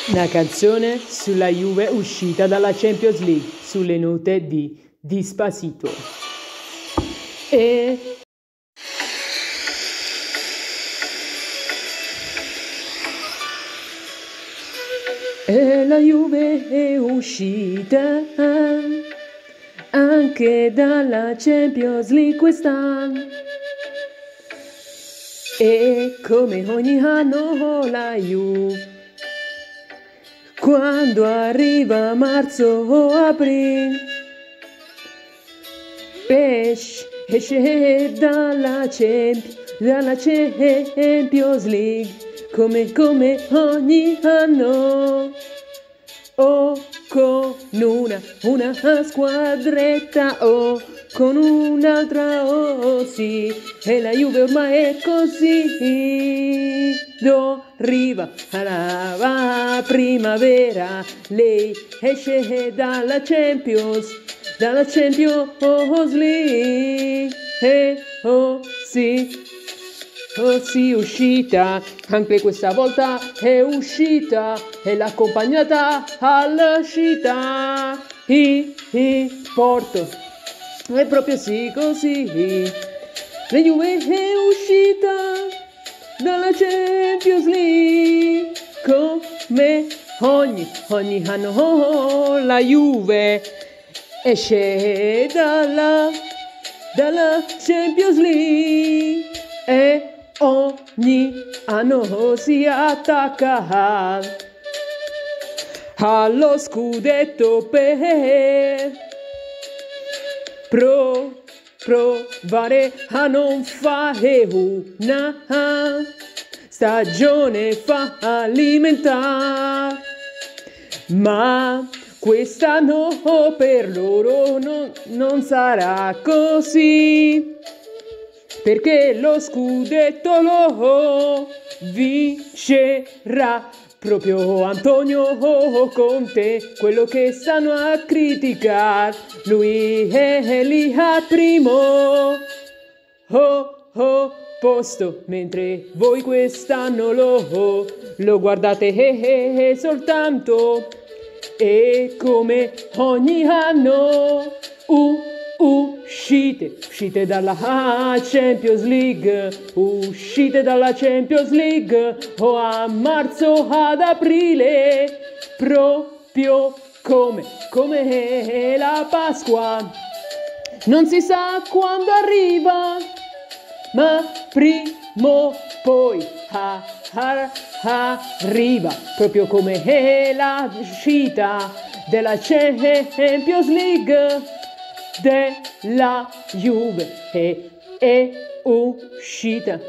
Una canzone sulla Juve uscita dalla Champions League, sulle note di Despacito. E la Juve è uscita anche dalla Champions League quest'anno. E come ogni anno la Juve, quando arriva marzo o aprile, esce dalla Champions League, come ogni anno, o con una squadretta o con un'altra, oh sì, e la Juve ormai è così. Arriva alla primavera, lei esce dalla Champions League, e oh sì, uscita, anche questa volta è uscita e l'ha accompagnata all'uscita. Porto, è proprio sì così, la Juve è uscita dalla Champions League, come ogni anno la Juve esce dalla Champions League e ogni anno si attacca allo scudetto per provare a non fare una stagione fallimentare, ma quest'anno per loro non sarà così, perché lo scudetto lo vincerà proprio Antonio Conte, quello che stanno a criticare. Lui è lì al primo posto, mentre voi quest'anno lo guardate soltanto, e come ogni anno uscite dalla Champions League, o a marzo ad aprile, proprio come la Pasqua, non si sa quando arriva, ma prima o poi arriva, proprio come la uscita della Champions League della Juve è uscita.